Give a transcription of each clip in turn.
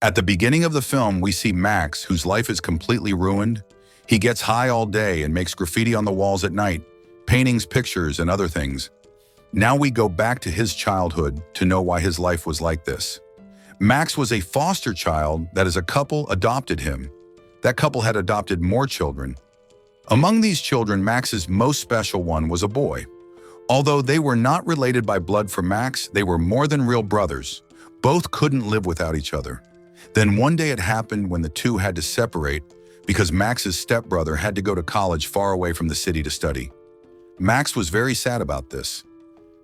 At the beginning of the film, we see Max, whose life is completely ruined. He gets high all day and makes graffiti on the walls at night, paintings, pictures, and other things. Now we go back to his childhood to know why his life was like this. Max was a foster child that as a couple adopted him. That couple had adopted more children. Among these children, Max's most special one was a boy. Although they were not related by blood for Max, they were more than real brothers. Both couldn't live without each other. Then one day it happened when the two had to separate because Max's stepbrother had to go to college far away from the city to study. Max was very sad about this.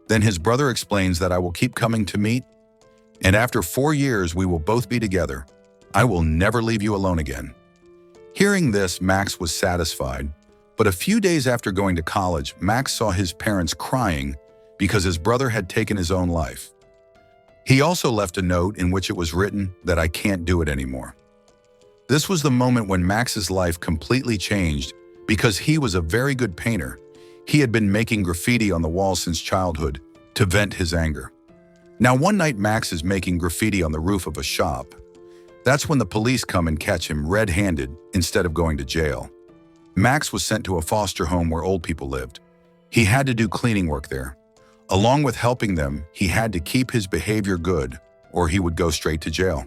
Then his brother explains that I will keep coming to meet, and after 4 years we will both be together. I will never leave you alone again. Hearing this, Max was satisfied, but a few days after going to college, Max saw his parents crying because his brother had taken his own life. He also left a note in which it was written that I can't do it anymore. This was the moment when Max's life completely changed because he was a very good painter. He had been making graffiti on the wall since childhood to vent his anger. Now one night Max is making graffiti on the roof of a shop. That's when the police come and catch him red-handed instead of going to jail. Max was sent to a foster home where old people lived. He had to do cleaning work there. Along with helping them, he had to keep his behavior good or he would go straight to jail.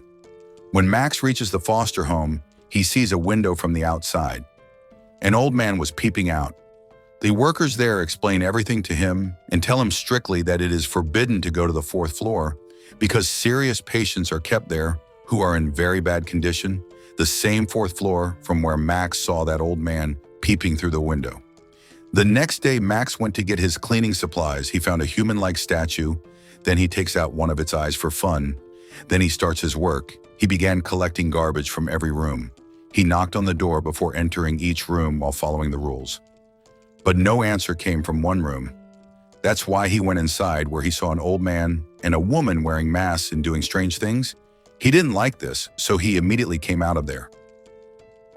When Max reaches the foster home, he sees a window from the outside. An old man was peeping out. The workers there explain everything to him and tell him strictly that it is forbidden to go to the 4th floor because serious patients are kept there who are in very bad condition, the same 4th floor from where Max saw that old man peeping through the window. The next day, Max went to get his cleaning supplies. He found a human-like statue. Then he takes out one of its eyes for fun. Then he starts his work. He began collecting garbage from every room. He knocked on the door before entering each room while following the rules. But no answer came from one room. That's why he went inside, where he saw an old man and a woman wearing masks and doing strange things. He didn't like this, so he immediately came out of there.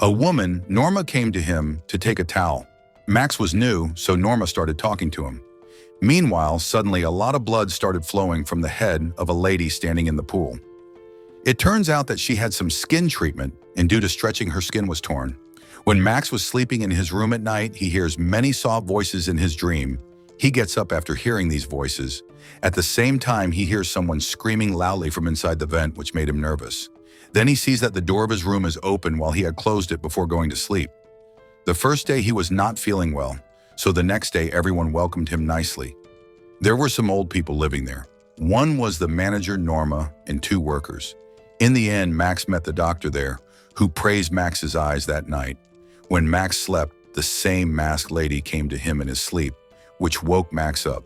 A woman, Norma, came to him to take a towel. Max was new, so Norma started talking to him. Meanwhile, suddenly a lot of blood started flowing from the head of a lady standing in the pool. It turns out that she had some skin treatment, and due to stretching, her skin was torn. When Max was sleeping in his room at night, he hears many soft voices in his dream. He gets up after hearing these voices. At the same time, he hears someone screaming loudly from inside the vent, which made him nervous. Then he sees that the door of his room is open while he had closed it before going to sleep. The first day he was not feeling well, so the next day everyone welcomed him nicely. There were some old people living there. One was the manager, Norma, and 2 workers. In the end, Max met the doctor there, who praised Max's eyes that night. When Max slept, the same masked lady came to him in his sleep, which woke Max up.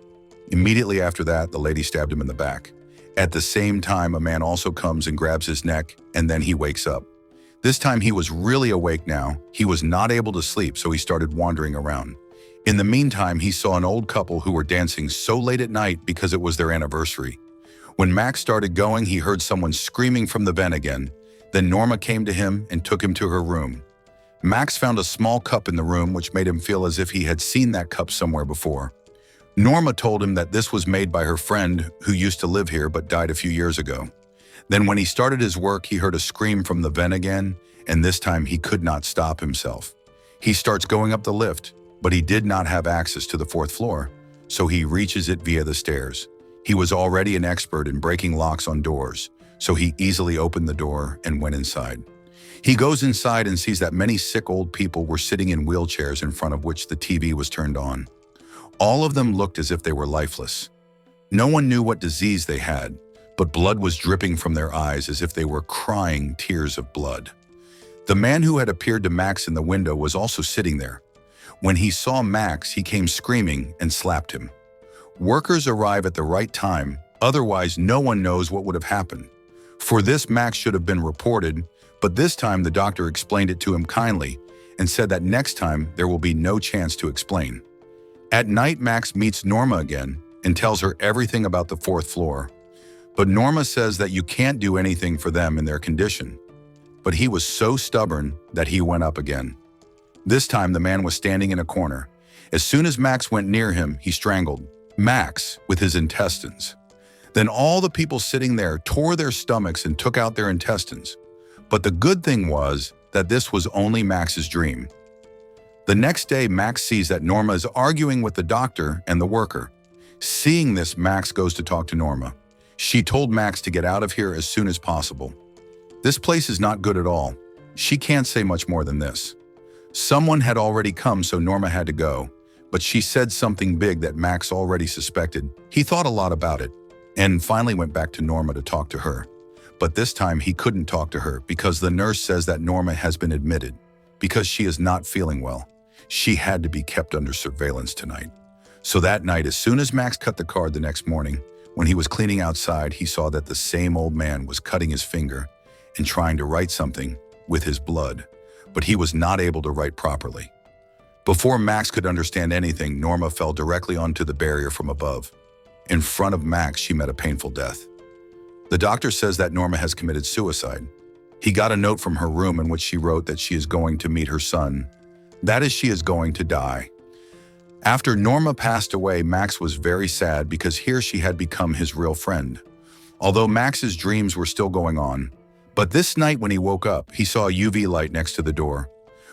Immediately after that, the lady stabbed him in the back. At the same time, a man also comes and grabs his neck, and then he wakes up. This time he was really awake now. He was not able to sleep, so he started wandering around. In the meantime, he saw an old couple who were dancing so late at night because it was their anniversary. When Max started going, he heard someone screaming from the vent again. Then Norma came to him and took him to her room. Max found a small cup in the room, which made him feel as if he had seen that cup somewhere before. Norma told him that this was made by her friend who used to live here but died a few years ago. Then when he started his work, he heard a scream from the vent again, and this time he could not stop himself. He starts going up the lift, but he did not have access to the 4th floor, so he reaches it via the stairs. He was already an expert in breaking locks on doors, so he easily opened the door and went inside. He goes inside and sees that many sick old people were sitting in wheelchairs in front of which the TV was turned on. All of them looked as if they were lifeless. No one knew what disease they had, but blood was dripping from their eyes as if they were crying tears of blood. The man who had appeared to Max in the window was also sitting there. When he saw Max, he came screaming and slapped him. Workers arrive at the right time, otherwise no one knows what would have happened. For this, Max should have been reported, but this time the doctor explained it to him kindly and said that next time there will be no chance to explain. At night, Max meets Norma again and tells her everything about the 4th floor. But Norma says that you can't do anything for them in their condition. But he was so stubborn that he went up again. This time the man was standing in a corner. As soon as Max went near him, he strangled Max with his intestines. Then all the people sitting there tore their stomachs and took out their intestines. But the good thing was that this was only Max's dream. The next day, Max sees that Norma is arguing with the doctor and the worker. Seeing this, Max goes to talk to Norma. She told Max to get out of here as soon as possible. This place is not good at all. She can't say much more than this. Someone had already come, so Norma had to go. But she said something big that Max already suspected. He thought a lot about it and finally went back to Norma to talk to her. But this time he couldn't talk to her because the nurse says that Norma has been admitted because she is not feeling well. She had to be kept under surveillance tonight. So that night, as soon as Max cut the card the next morning, when he was cleaning outside, he saw that the same old man was cutting his finger and trying to write something with his blood, but he was not able to write properly. Before Max could understand anything, Norma fell directly onto the barrier from above. In front of Max, she met a painful death. The doctor says that Norma has committed suicide. He got a note from her room in which she wrote that she is going to meet her son. That is, she is going to die. After Norma passed away, Max was very sad because here she had become his real friend. Although Max's dreams were still going on, but this night when he woke up, he saw a UV light next to the door.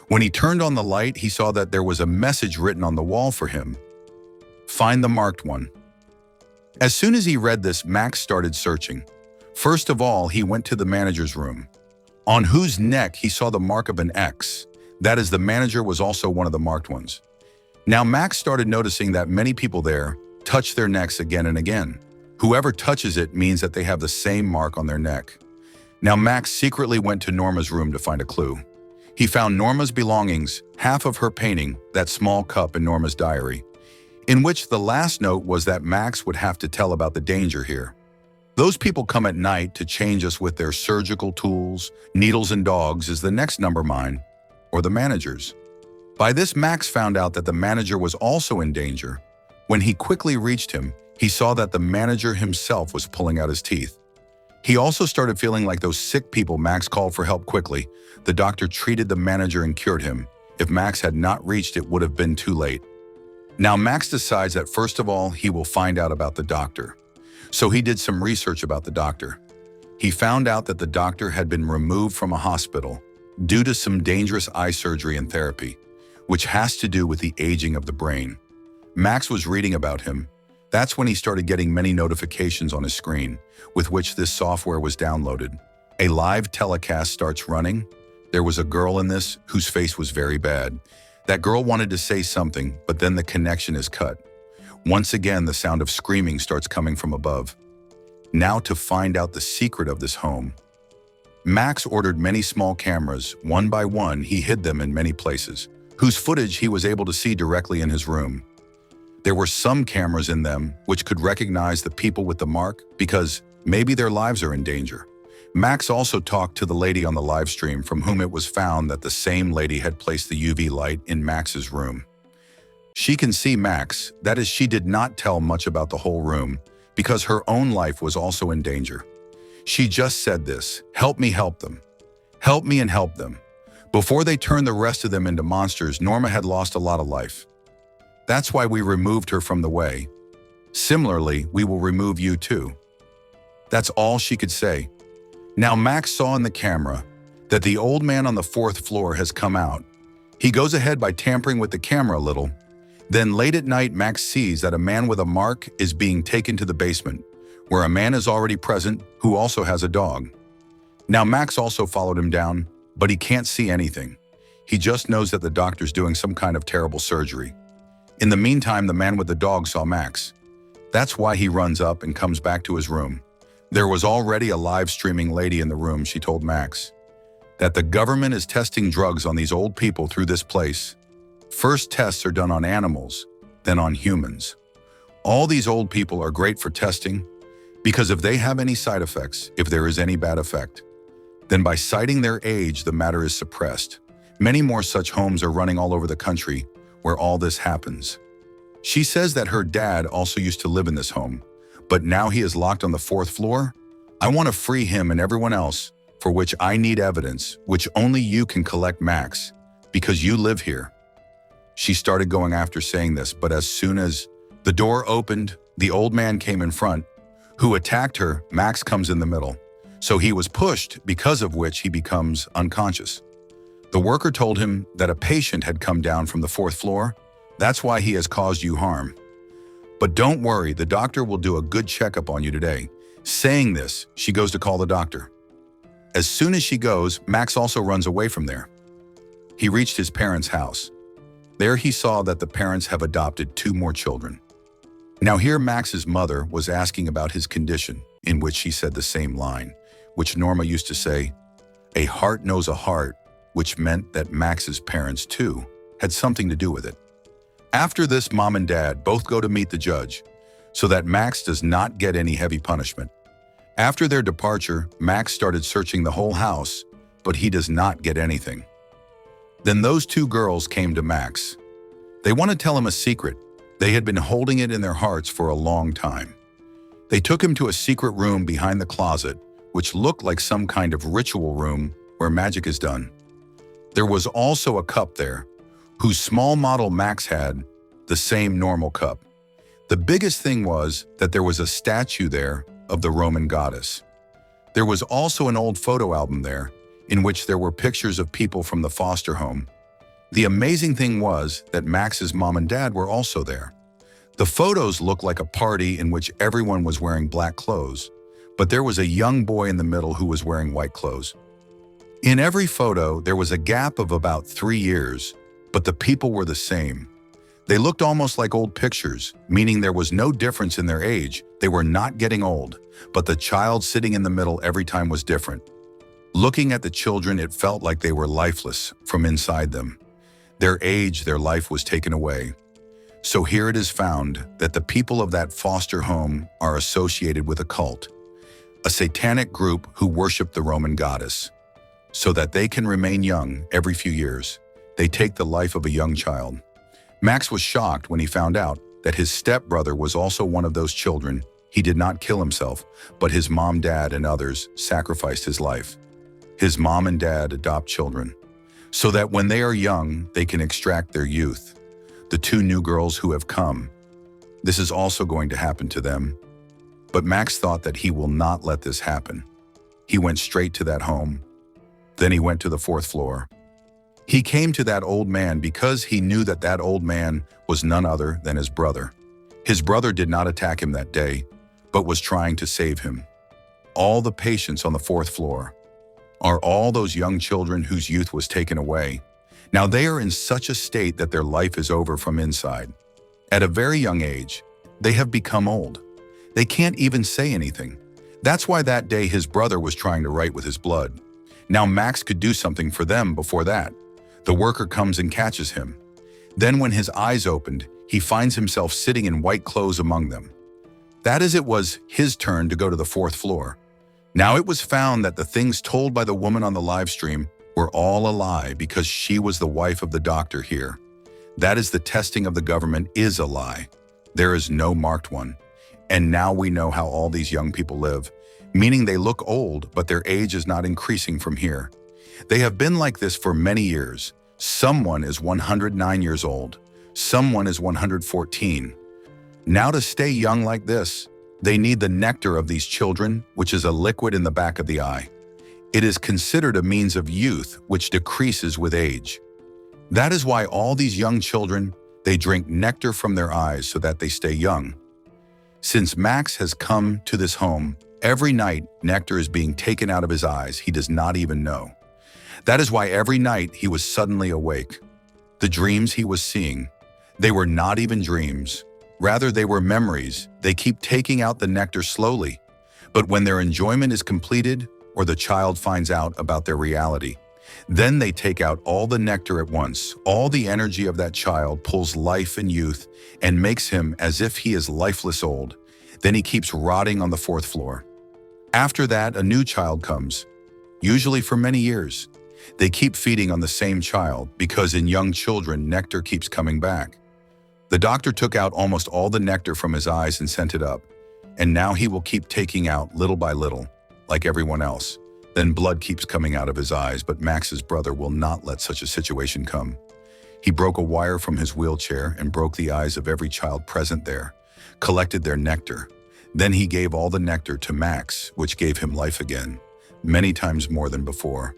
When he turned on the light, he saw that there was a message written on the wall for him. Find the marked one. As soon as he read this, Max started searching. First of all, he went to the manager's room, on whose neck he saw the mark of an X. That is, the manager was also one of the marked ones. Now Max started noticing that many people there touch their necks again and again. Whoever touches it means that they have the same mark on their neck. Now Max secretly went to Norma's room to find a clue. He found Norma's belongings, half of her painting, that small cup, in Norma's diary, in which the last note was that Max would have to tell about the danger here. Those people come at night to change us with their surgical tools, needles and dogs. Is the next number mine or the manager's? By this, Max found out that the manager was also in danger. When he quickly reached him, he saw that the manager himself was pulling out his teeth. He also started feeling like those sick people. Max called for help quickly. The doctor treated the manager and cured him. If Max had not reached, it would have been too late. Now Max decides that first of all, he will find out about the doctor. So he did some research about the doctor. He found out that the doctor had been removed from a hospital due to some dangerous eye surgery and therapy, which has to do with the aging of the brain. Max was reading about him. That's when he started getting many notifications on his screen, with which this software was downloaded. A live telecast starts running. There was a girl in this whose face was very bad. That girl wanted to say something, but then the connection is cut. Once again, the sound of screaming starts coming from above. Now to find out the secret of this home. Max ordered many small cameras. One by one, he hid them in many places, whose footage he was able to see directly in his room. There were some cameras in them which could recognize the people with the mark because maybe their lives are in danger. Max also talked to the lady on the live stream, from whom it was found that the same lady had placed the UV light in Max's room. She can see Max, that is, she did not tell much about the whole room because her own life was also in danger. She just said this: help me help them. Help me and help them. Before they turned the rest of them into monsters, Norma had lost a lot of life. That's why we removed her from the way. Similarly, we will remove you too. That's all she could say. Now Max saw in the camera that the old man on the 4th floor has come out. He goes ahead by tampering with the camera a little. Then late at night, Max sees that a man with a mark is being taken to the basement, where a man is already present who also has a dog. Now Max also followed him down, but he can't see anything. He just knows that the doctor's doing some kind of terrible surgery. In the meantime, the man with the dog saw Max. That's why he runs up and comes back to his room. There was already a live streaming lady in the room. She told Max that the government is testing drugs on these old people through this place. First tests are done on animals, then on humans. All these old people are great for testing because if they have any side effects, if there is any bad effect, then by citing their age, the matter is suppressed. Many more such homes are running all over the country where all this happens. She says that her dad also used to live in this home, but now he is locked on the 4th floor. I want to free him and everyone else, for which I need evidence, which only you can collect, Max, because you live here. She started going after saying this, but as soon as the door opened, the old man came in front, who attacked her. Max comes in the middle. So he was pushed, because of which he becomes unconscious. The worker told him that a patient had come down from the 4th floor. That's why he has caused you harm. But don't worry, the doctor will do a good checkup on you today. Saying this, she goes to call the doctor. As soon as she goes, Max also runs away from there. He reached his parents' house. There he saw that the parents have adopted 2 more children. Now here Max's mother was asking about his condition, in which she said the same line, which Norma used to say, "A heart knows a heart," which meant that Max's parents, too, had something to do with it. After this, Mom and Dad both go to meet the judge, so that Max does not get any heavy punishment. After their departure, Max started searching the whole house, but he does not get anything. Then those 2 girls came to Max. They want to tell him a secret. They had been holding it in their hearts for a long time. They took him to a secret room behind the closet, which looked like some kind of ritual room where magic is done. There was also a cup there, whose small model Max had, the same normal cup. The biggest thing was that there was a statue there of the Roman goddess. There was also an old photo album there, in which there were pictures of people from the foster home. The amazing thing was that Max's mom and dad were also there. The photos looked like a party in which everyone was wearing black clothes, but there was a young boy in the middle who was wearing white clothes. In every photo, there was a gap of about 3 years, but the people were the same. They looked almost like old pictures, meaning there was no difference in their age. They were not getting old, but the child sitting in the middle every time was different. Looking at the children, it felt like they were lifeless from inside them. Their age, their life was taken away. So here it is found that the people of that foster home are associated with a cult, a satanic group who worship the Roman goddess. So that they can remain young every few years, they take the life of a young child. Max was shocked when he found out that his stepbrother was also one of those children. He did not kill himself, but his mom, dad, and others sacrificed his life. His mom and dad adopt children, so that when they are young, they can extract their youth. The 2 new girls who have come, this is also going to happen to them. But Max thought that he will not let this happen. He went straight to that home. Then he went to the 4th floor. He came to that old man because he knew that that old man was none other than his brother. His brother did not attack him that day, but was trying to save him. All the patients on the 4th floor are all those young children whose youth was taken away. Now they are in such a state that their life is over from inside. At a very young age, they have become old. They can't even say anything. That's why that day his brother was trying to write with his blood. Now Max could do something for them before that. The worker comes and catches him. Then when his eyes opened, he finds himself sitting in white clothes among them. That is, it was his turn to go to the 4th floor. Now it was found that the things told by the woman on the live stream were all a lie because she was the wife of the doctor here. That is, the testing of the government is a lie. There is no marked one. And now we know how all these young people live, meaning they look old, but their age is not increasing from here. They have been like this for many years. Someone is 109 years old. Someone is 114. Now to stay young like this, they need the nectar of these children, which is a liquid in the back of the eye. It is considered a means of youth, which decreases with age. That is why all these young children, they drink nectar from their eyes so that they stay young. Since Max has come to this home, every night nectar is being taken out of his eyes. He does not even know. That is why every night he was suddenly awake. The dreams he was seeing, they were not even dreams. Rather, they were memories. They keep taking out the nectar slowly. But when their enjoyment is completed, or the child finds out about their reality, then they take out all the nectar at once. All the energy of that child pulls life and youth and makes him as if he is lifeless old. Then he keeps rotting on the 4th floor. After that, a new child comes, usually for many years. They keep feeding on the same child because in young children, nectar keeps coming back. The doctor took out almost all the nectar from his eyes and sent it up. And now he will keep taking out little by little, like everyone else. Then blood keeps coming out of his eyes, but Max's brother will not let such a situation come. He broke a wire from his wheelchair and broke the eyes of every child present there, collected their nectar. Then he gave all the nectar to Max, which gave him life again, many times more than before.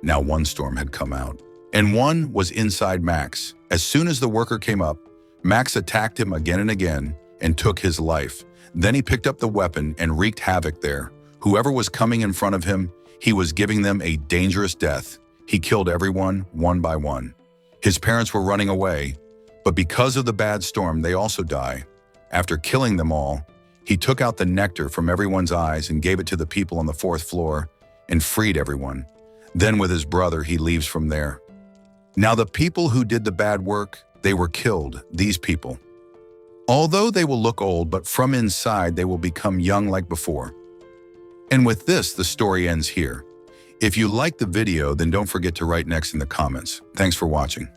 Now one storm had come out, and one was inside Max. As soon as the worker came up, Max attacked him again and again and took his life. Then he picked up the weapon and wreaked havoc there. Whoever was coming in front of him, he was giving them a dangerous death. He killed everyone, one by one. His parents were running away, but because of the bad storm, they also die. After killing them all, he took out the nectar from everyone's eyes and gave it to the people on the 4th floor and freed everyone. Then with his brother, he leaves from there. Now the people who did the bad work, they were killed, these people. Although they will look old, but from inside they will become young like before. And with this, the story ends here. If you liked the video, then don't forget to write next in the comments. Thanks for watching.